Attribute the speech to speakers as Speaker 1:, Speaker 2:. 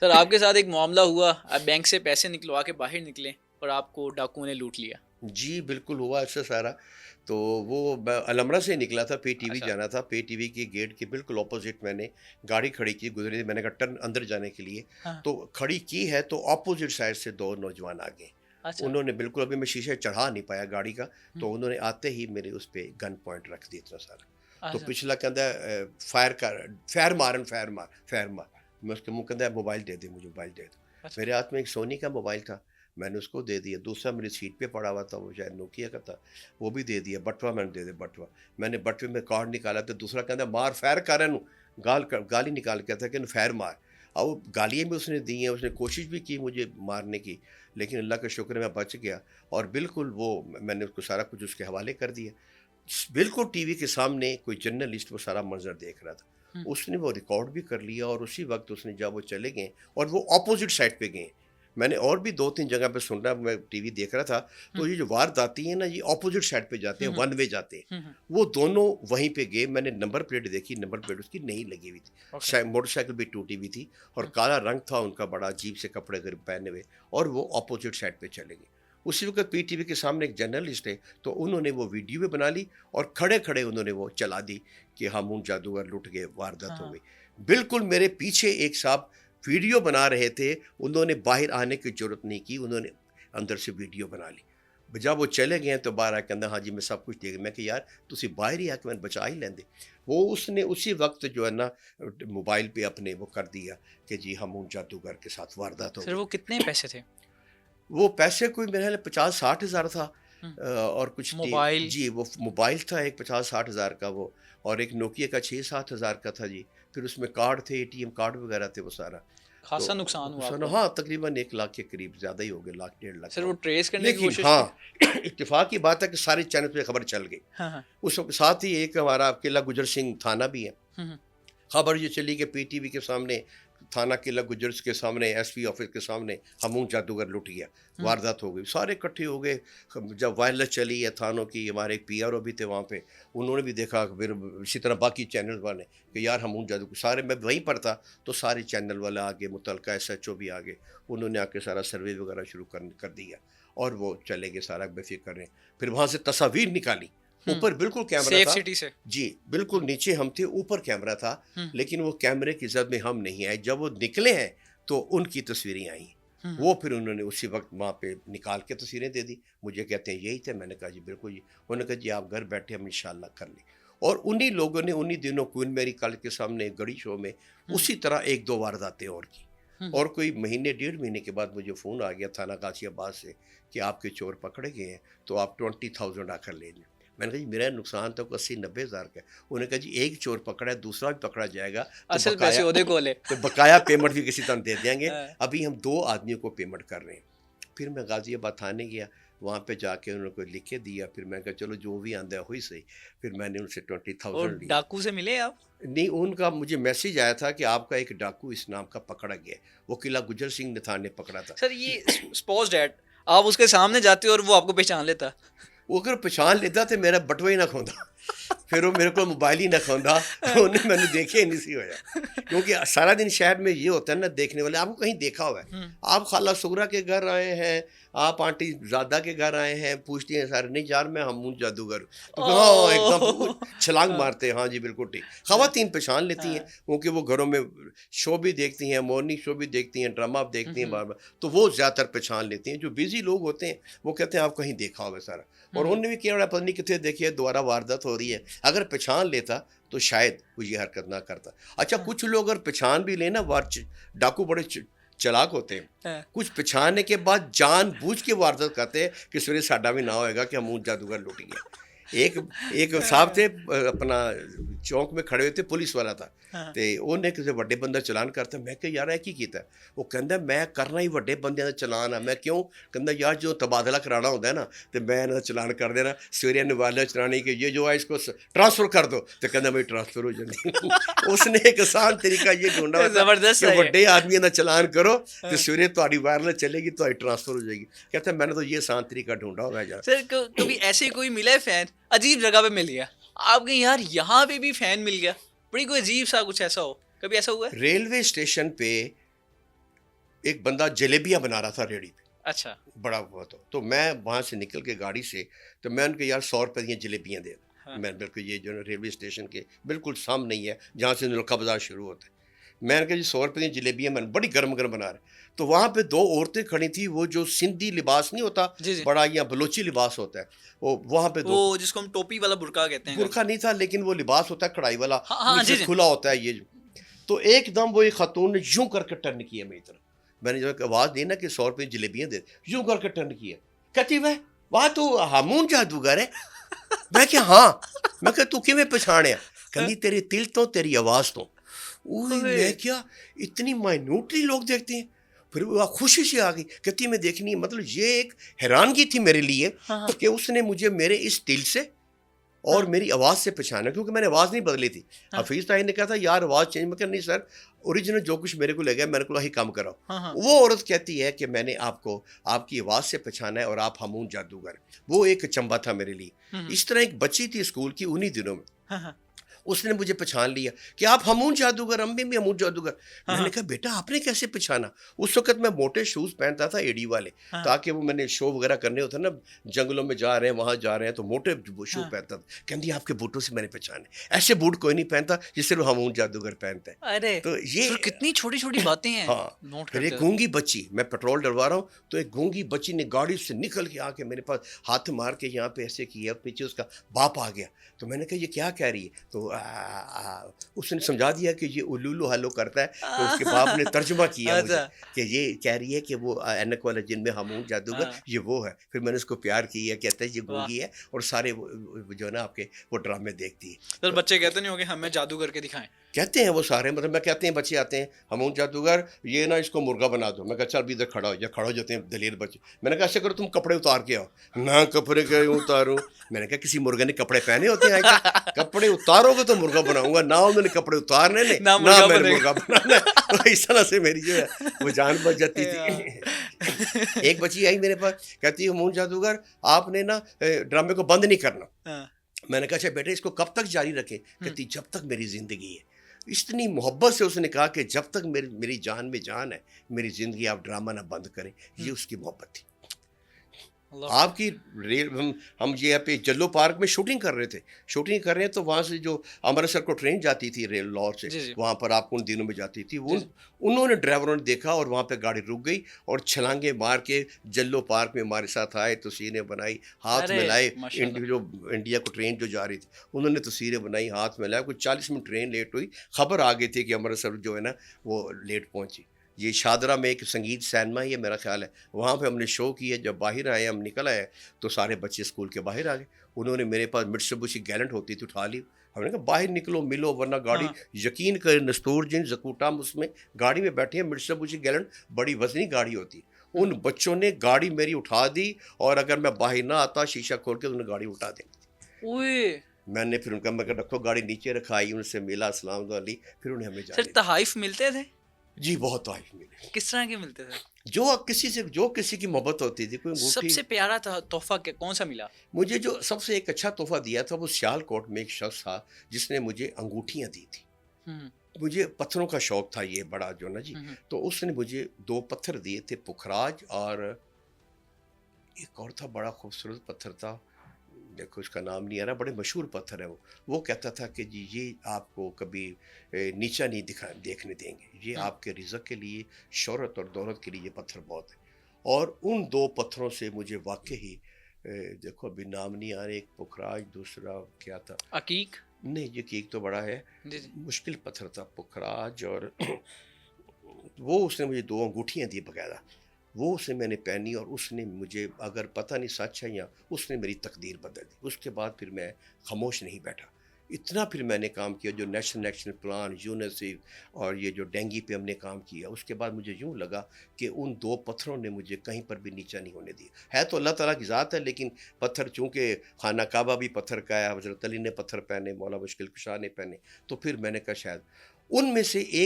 Speaker 1: سر آپ کے ساتھ ایک معاملہ ہوا، آپ بینک سے پیسے نکلوا کے باہر نکلے اور آپ کو ڈاکوؤں نے لوٹ لیا.
Speaker 2: جی بالکل ہوا ایسا سارا. تو وہ میں المرا سے نکلا تھا، پے ٹی وی
Speaker 1: اچھا.
Speaker 2: جانا تھا. پے ٹی وی کے گیٹ کے بالکل اپوزٹ میں نے گاڑی کھڑی کی، گزری. میں نے کہا ٹرن اندر جانے کے لیے.
Speaker 1: ہاں.
Speaker 2: تو کھڑی کی ہے تو اپوزٹ سائڈ سے دو نوجوان آ گئے.
Speaker 1: اچھا.
Speaker 2: انہوں نے بالکل، ابھی میں شیشے چڑھا نہیں پایا گاڑی کا،
Speaker 1: ہوں.
Speaker 2: تو انہوں نے آتے ہی میرے اس پہ گن پوائنٹ رکھ دی اتنا سارا. تو
Speaker 1: اچھا.
Speaker 2: پچھلا کہندا فائر کر، فائر مارن، فائر مار، فائر مار. میں اس کے منہ کہندا موبائل دے دے، مجھے موبائل دے دو.
Speaker 1: اچھا.
Speaker 2: میرے ہاتھ میں ایک سونی کا موبائل تھا، میں نے اس کو دے دیا. دوسرا میری سیٹ پہ پڑا ہوا تھا، وہ شاید نوکیا کا تھا، وہ بھی دے دیا. بٹوا میں نے دے دیا بٹوا. میں نے بٹوے میں کارڈ نکالا تو دوسرا کہندا مار، فائر کر رہا ہوں. گالی نکال کے تھا کہ فائر مار. اور وہ گالیاں بھی اس نے دی ہیں، اس نے کوشش بھی کی مجھے مارنے کی، لیکن اللہ کا شکر ہے میں بچ گیا. اور بالکل وہ میں نے اس کو سارا کچھ اس کے حوالے کر دیا. بالکل ٹی وی کے سامنے کوئی جرنلسٹ وہ سارا منظر دیکھ رہا تھا.
Speaker 1: ہوں.
Speaker 2: اس نے وہ ریکارڈ بھی کر لیا، اور اسی وقت اس نے جب وہ چلے گئے اور وہ اپوزٹ سائڈ پہ گئے. میں نے اور بھی 2-3 جگہ پہ سن رہا، میں ٹی وی دیکھ رہا تھا. تو یہ جو وارداتی ہیں نا، یہ اپوزٹ سائڈ پہ جاتے ہیں، ون وے جاتے ہیں.
Speaker 1: ہوں.
Speaker 2: وہ دونوں وہیں پہ گئے. میں نے نمبر پلیٹ دیکھی، نمبر پلیٹ اس کی نہیں لگی ہوئی
Speaker 1: اوکے.
Speaker 2: تھی، موٹر سائیکل بھی ٹوٹی ہوئی تھی، اور کالا رنگ تھا ان کا، بڑا عجیب سے کپڑے پہنے ہوئے، اور وہ اپوزٹ سائڈ پہ چلے گئے. اسی وقت پی ٹی وی کے سامنے ایک جرنلسٹ ہے، تو انہوں نے وہ ویڈیو بھی بنا لی، اور کھڑے کھڑے انہوں نے وہ چلا دی کہ ہامون جادوگر لٹ گئے، واردات ہو گئی. بالکل میرے پیچھے ایک صاحب ویڈیو بنا رہے تھے، انہوں نے باہر آنے کی ضرورت نہیں کی، انہوں نے اندر سے ویڈیو بنا لی. جب وہ چلے گئے تو باہر آ کے اندر، ہاں جی میں سب کچھ دیکھ. میں کہ یار تسی باہر ہی آ کے میں بچا ہی لیندے. وہ اس نے اسی وقت جو ہے نا موبائل پہ اپنے وہ کر دیا کہ جی ہامون جادوگر کے ساتھ واردات ہو
Speaker 1: سر
Speaker 2: گئی.
Speaker 1: وہ کتنے پیسے تھے؟
Speaker 2: وہ پیسے کوئی میرے خیال 50-60 ہزار تھا. اور کچھ
Speaker 1: موبائل؟
Speaker 2: جی وہ موبائل تھا ایک 50-60 ہزار کا وہ، اور ایک نوکیا کا 6-7 ہزار کا تھا جی. پھر اس میں کارڈ تھے، اے ٹی ایم کارڈ وغیرہ تھے، وہ سارا. تو
Speaker 1: خاصا نقصان ہوا آپ کو.
Speaker 2: ہاں تقریباً 1 لاکھ کے قریب، زیادہ ہی ہو گئے، 1.5 لاکھ
Speaker 1: سر
Speaker 2: کا.
Speaker 1: وہ ٹریس کرنے کی
Speaker 2: لیکن
Speaker 1: کوشش
Speaker 2: ہاں
Speaker 1: کی؟
Speaker 2: اتفاق کی بات ہے کہ سارے چینل پہ خبر چل گئی.
Speaker 1: ہاں ہاں.
Speaker 2: اس وقت ساتھ ہی ایک ہمارا قلعہ گجر سنگھ تھانہ بھی ہے. خبر یہ چلی کہ پی ٹی وی کے سامنے، تھانہ قلعہ گجر کے سامنے، ایس پی آفس کے سامنے ہامون جادوگر لٹ گیا، واردات ہو گئی. سارے اکٹھے ہو گئے. جب وائرلیس چلی ہے تھانوں کی، ہمارے ایک پی آر او بھی تھے وہاں پہ، انہوں نے بھی دیکھا. پھر اسی طرح باقی چینل والے کہ یار ہامون جادوگر، سارے میں وہیں پر تھا تو سارے چینل والے آگے، متعلقہ ایس ایچ او بھی آگے، انہوں نے آ کے سارا سروے وغیرہ شروع کر دیا، اور وہ چلے گئے سارا بے فکر رہے. پھر وہاں سے تصاویر نکالی، اوپر بالکل کیمرہ
Speaker 1: سیف
Speaker 2: تھا
Speaker 1: سٹی سے؟
Speaker 2: جی بالکل نیچے ہم تھے، اوپر کیمرہ تھا، لیکن وہ کیمرے کی زد میں ہم نہیں آئے. جب وہ نکلے ہیں تو ان کی تصویریں آئیں. وہ پھر انہوں نے اسی وقت وہاں پہ نکال کے تصویریں دے دی. مجھے کہتے ہیں یہی تھے. میں نے کہا جی بالکل جی. انہوں نے کہا جی آپ گھر بیٹھے، ہم انشاءاللہ کر لیں. اور انہی لوگوں نے انہی دنوں کوئن میری کالج کے سامنے گڑی شو میں اسی طرح 1-2 وارداتیں اور کی. اور کوئی مہینے 1.5 مہینے کے بعد مجھے فون آ گیا تھانہ غازی آباد سے کہ آپ کے چور پکڑے گئے ہیں، تو آپ 20,000 آ کر لے لیں. میں نے کہا جی میرا نقصان تو 80-90 ہزار کا ہے. انہوں نے کہا جی ایک چور پکڑا ہے، دوسرا بھی پکڑا جائے گا،
Speaker 1: اصل پیسے عہدے کو لے.
Speaker 2: تو بقایا پیمنٹ بھی کسی طرح دے دیں گے. ابھی ہم 2 آدمیوں کو پیمنٹ کر رہے ہیں. پھر میں غازی آباد تھانے گیا، وہاں پہ جا کے انہوں نے کوئی لکھ کے دیا. پھر میں کہا چلو جو بھی آندہ ہے ہوئی صحیح. پھر میں نے ان سے 20,000 لیا.
Speaker 1: ڈاکو سے ملے آپ؟
Speaker 2: نہیں، ان کا مجھے میسیج آیا تھا کہ آپ کا ایک ڈاکو اس نام کا پکڑا گیا. وہ قلعہ گجر سنگھ نتھان نے پکڑا تھا.
Speaker 1: سر یہ سپوز دیٹ آپ اس کے سامنے جاتے اور وہ آپ کو پہچان لیتا؟
Speaker 2: وہ اگر پہچان لیتا تو میرا بٹوا ہی نہ کھوندا، پھر وہ میرے کو موبائل ہی نہ کھوندا، انہیں میں نے دیکھے ہی نہیں سی ہویا. کیونکہ سارا دن شہر میں یہ ہوتا ہے نا، دیکھنے والے آپ کو کہیں دیکھا ہوا ہے. آپ خالہ سغرا کے گھر آئے ہیں، آپ آنٹی زادہ کے گھر آئے ہیں، پوچھتی ہیں سارے نہیں یار میں ہامون جادوگر ہوں. تو ہاں ایک دم چھلانگ مارتے ہیں. ہاں جی بالکل ٹھیک. خواتین پہچان لیتی ہیں کیونکہ وہ گھروں میں شو بھی دیکھتی ہیں، مارننگ شو بھی دیکھتی ہیں، ڈرامہ بھی دیکھتی ہیں بار بار، تو وہ زیادہ تر پہچان لیتی ہیں. جو بزی لوگ ہوتے ہیں وہ کہتے ہیں آپ کہیں دیکھا ہوگا سارا. اور انہوں نے بھی کیا پتہ نہیں کتنے دیکھی ہے، دوبارہ واردات ہو رہی ہے. اگر پہچان لیتا تو شاید وہ یہ حرکت نہ کرتا. اچھا کچھ لوگ اگر پہچان بھی لینا، ڈاکو بڑے چلاک ہوتے ہیں، کچھ پہچاننے کے بعد جان بوجھ کے واردات کرتے ہیں کہ سورے ساڈا بھی نہ ہوئے گا کہ ہم جادوگر لوٹ گئے. ایک صاحب تھے اپنا چوک میں کھڑے ہوئے تھے، پولیس والا تھا، تو انہیں کسی وڈے بندہ چلان کرتا. میں کہ یار کی کیتا ہے؟ وہ کہندا میں کرنا ہی وڈے بندے کا چلان ہے. میں کیوں؟ کہندا یار جو تبادلہ کرانا ہوتا ہے نا تو میں انہوں چلان کر دینا. سویرے نوالہ چلانی کہ یہ جو ہے اس کو ٹرانسفر کر دو، تو کہندا میں ٹرانسفر ہو جاتی. اس نے ایک آسان طریقہ یہ ڈھونڈا ہوتا کہ وڈے آدمی کا چلان کرو تو سویرے تاری وائرلیس چلے گی تو ٹرانسفر ہو جائے گی. کہتا ہے میں نے تو یہ آسان طریقہ ڈھونڈا ہوا ہے.
Speaker 1: سر کبھی ایسے کوئی ملا ہے فین عجیب جگہ پہ مل گیا آپ کہیں یار یہاں پہ بھی فین مل گیا، بڑی کوئی عجیب سا کچھ ایسا ہو، کبھی ایسا ہوا ہے؟
Speaker 2: ریلوے اسٹیشن پہ ایک بندہ جلیبیاں بنا رہا تھا ریڑھی پہ,
Speaker 1: اچھا
Speaker 2: بڑا ہوا تو میں وہاں سے نکل کے گاڑی سے, تو میں ان کو یار 100 روپے کی جلیبیاں دے دوں. میں بالکل یہ جو ریلوے اسٹیشن کے بالکل سامنے ہی ہے جہاں سے نلکا بازار شروع ہوتا ہے. میں نے کہا جی 100 روپے کی جلیبیاں میں بڑی گرم گرم بنا رہے. تو وہاں پہ 2 عورتیں کھڑی تھیں, وہ جو سندھی لباس نہیں ہوتا بڑا, یا بلوچی لباس ہوتا ہے, وہ وہاں پہ
Speaker 1: وہ جس کو ہم ٹوپی والا برقع کہتے ہیں.
Speaker 2: برقع نہیں تھا لیکن وہ لباس ہوتا ہے کڑھائی والا,
Speaker 1: ہاں
Speaker 2: نیچے کھلا ہوتا ہے یہ. تو ایک دم وہ ایک خاتون نے یوں کر کے ٹرن کیا میری طرف. میں نے جو آواز دی نا کہ 100 روپے جلیبیاں دے, یوں کر کے ٹرن کیا. کہتی واہ تو ہامون جادوگر ہے. میں کہ ہاں. میں کہ تو کیویں پچھاڑیا؟ کہندی تیرے دل تو تیری آواز تو. میں کیا اتنی مائنوٹلی لوگ دیکھتے ہیں. پھر وہ خوشی سے آ گئی, کہتی میں دیکھنی ہے. مطلب یہ ایک حیرانگی تھی میرے لیے کہ اس نے مجھے میرے اس دل سے اور میری آواز سے پہچانا, کیونکہ میں نے آواز نہیں بدلی تھی. حفیظ طاہر نے کہا تھا یار آواز چینج. میں کہا نہیں سر, اوریجنل جو کچھ میرے کو لگا میں نے کہا ہی کام کراؤ. وہ عورت کہتی ہے کہ میں نے آپ کو آپ کی آواز سے پہچانا ہے اور آپ ہامون جادوگر. وہ ایک چمبا تھا میرے لیے. اس طرح ایک بچی تھی اسکول کی انہی دنوں میں, اس نے مجھے پہچان لیا کہ آپ ہامون جادوگر, امی بھی ہامون جادوگر. میں نے کہا بیٹا آپ نے کیسے پہچانا؟ اس وقت میں موٹے شوز پہنتا تھا ایڈی والے, تاکہ وہ میں نے شو وغیرہ کرنے ہوتے نا, جنگلوں میں جا رہے ہیں وہاں جا رہے ہیں تو موٹے شو پہنتا تھا. کہندی آپ کے بوٹوں سے میں نے پہچانے. ایسے بوٹ کوئی نہیں پہنتا جس سے وہ ہامون جادوگر پہنتا ہے.
Speaker 1: ارے
Speaker 2: تو یہ
Speaker 1: کتنی چھوٹی چھوٹی باتیں ہیں.
Speaker 2: ہاں. پھر ایک گونگی بچی, میں پیٹرول ڈلوا رہا ہوں تو ایک گونگی بچی نے گاڑی سے نکل کے آ کے میرے پاس ہاتھ مار کے یہاں پہ ایسے کیا, پیچھے اس کا باپ آ گیا. تو میں نے کہا یہ کیا کہہ رہی ہے؟ تو اس نے سمجھا دیا کہ یہ الولو ہلو کرتا ہے. تو اس کے باپ نے ترجمہ کیا مجھے کہ یہ کہہ رہی ہے کہ وہ اینک والا جن میں ہامون جادوگر یہ وہ ہے. پھر میں نے اس کو پیار کیا, کہتا ہے یہ گونگی ہے اور سارے جو ہے نا آپ کے وہ ڈرامے دیکھتی ہے.
Speaker 1: تو بچے کہتے نہیں ہو کہ ہمیں جادو کر کے دکھائیں؟
Speaker 2: کہتے ہیں وہ سارے, مطلب میں کہتے ہیں بچے آتے ہیں ہامون جادوگر یہ نا اس کو مرغا بنا دو. میں کہا چل بھی ادھر کھڑا ہو جا. کھڑا ہو جاتے ہیں دلیر بچے. میں نے کہا ایسا کرو تم کپڑے اتار کے آؤ. نہ کپڑے کیوں اتاروں؟ میں نے کہا کسی مرغے نے کپڑے پہنے ہوتے ہیں آج تک؟ کپڑے اتارو گے تو مرغا بناؤں گا. نہ انہوں نے کپڑے اتارنے نے نہ میں نے مرغا بنانا. تو اس طرح سے میری جو ہے وہ جان بچ جاتی تھی. ایک بچی آئی میرے پاس, کہتی ہے ہامون جادوگر آپ نے نا ڈرامے کو بند نہیں کرنا. میں نے کہا اچھا بیٹے اس کو کب تک جاری رکھیں؟ کہتی جب تک میری زندگی ہے. اتنی محبت سے اس نے کہا کہ جب تک میری جان میں جان ہے میری زندگی آپ ڈرامہ نہ بند کریں. یہ اس کی محبت تھی. آپ کی ہم یہ پہ جلو پارک میں شوٹنگ کر رہے ہیں تو وہاں سے جو امرتسر کو ٹرین جاتی تھی ریل لاہور سے, وہاں پر آپ کو ان دنوں میں جاتی تھی. وہ انہوں نے ڈرائیوروں نے دیکھا اور وہاں پہ گاڑی رک گئی اور چھلانگے مار کے جلو پارک میں ہمارے ساتھ آئے, تصویریں بنائی, ہاتھ ملائے. جو انڈیا کو ٹرین جو جا رہی تھی انہوں نے تصویریں بنائی, ہاتھ ملائے. کوئی 40 منٹ ٹرین لیٹ ہوئی, خبر آ گئی تھی کہ امرتسر جو ہے نا وہ لیٹ پہنچی. یہ شادرہ میں ایک سنگیت سینما ہی ہے میرا خیال ہے, وہاں پہ ہم نے شو کیا. جب باہر آئے ہم نکل آئے تو سارے بچے اسکول کے باہر آ گئے. انہوں نے میرے پاس مٹسوبشی گیلنٹ ہوتی تھی اٹھا لی. ہم نے کہا باہر نکلو ملو ورنہ گاڑی یقین کرے نستور جن زکوٹا اس میں گاڑی میں بیٹھے ہیں. مٹسوبشی گیلنٹ بڑی وزنی گاڑی ہوتی ہے. ان بچوں نے گاڑی میری اٹھا دی اور اگر میں باہر نہ آتا شیشہ کھول کے انہوں نے گاڑی اٹھا دی. میں نے پھر ان کا میں کہا رکھو گاڑی نیچے رکھائی, ان سے ملا السلام علیکم, پھر انہیں ہمیں جانے.
Speaker 1: تحائف ملتے تھے؟
Speaker 2: جی بہت تحائف ملے.
Speaker 1: کس طرح کے ملتے تھے؟
Speaker 2: جو کسی کی محبت ہوتی تھی. کوئی
Speaker 1: سب سے پیارا تحفہ کون سا ملا؟
Speaker 2: مجھے جو سب سے ایک اچھا تحفہ دیا تھا وہ سیال کوٹ میں ایک شخص تھا جس نے مجھے انگوٹھیاں دی تھی. مجھے پتھروں کا شوق تھا یہ بڑا جو نا جی, تو اس نے مجھے 2 پتھر دیے تھے, پکھراج اور ایک اور تھا بڑا خوبصورت پتھر تھا, دیکھو اس کا نام نہیں آ رہا, بڑے مشہور پتھر ہے وہ کہتا تھا کہ جی یہ آپ کو کبھی نیچا نہیں دیکھنے دیں گے, یہ آپ کے رزق کے لیے, شہرت اور دولت کے لیے یہ پتھر بہت ہے. اور ان 2 پتھروں سے مجھے واقعی دیکھو ابھی نام نہیں آ رہا, ایک پکھراج دوسرا کیا تھا,
Speaker 1: عقیق
Speaker 2: نہیں یہ عقیق تو بڑا ہے, مشکل پتھر تھا پکھراج. اور وہ اس نے مجھے 2 انگوٹھیاں دی باقاعدہ, وہ اسے میں نے پہنی اور اس نے مجھے اگر پتہ نہیں سچ ہے یا اس نے میری تقدیر بدل دی. اس کے بعد پھر میں خاموش نہیں بیٹھا, اتنا پھر میں نے کام کیا جو نیشنل ایکشن پلان, یونیسیف اور یہ جو ڈینگی پہ ہم نے کام کیا. اس کے بعد مجھے یوں لگا کہ ان 2 پتھروں نے مجھے کہیں پر بھی نیچا نہیں ہونے دیا. ہے تو اللہ تعالیٰ کی ذات ہے, لیکن پتھر چونکہ خانہ کعبہ بھی پتھر کا ہے, حضرت علی نے پتھر پہنے, مولا مشکل کشا نے پہنے, تو پھر میں نے کہا شاید ان میں سے ایک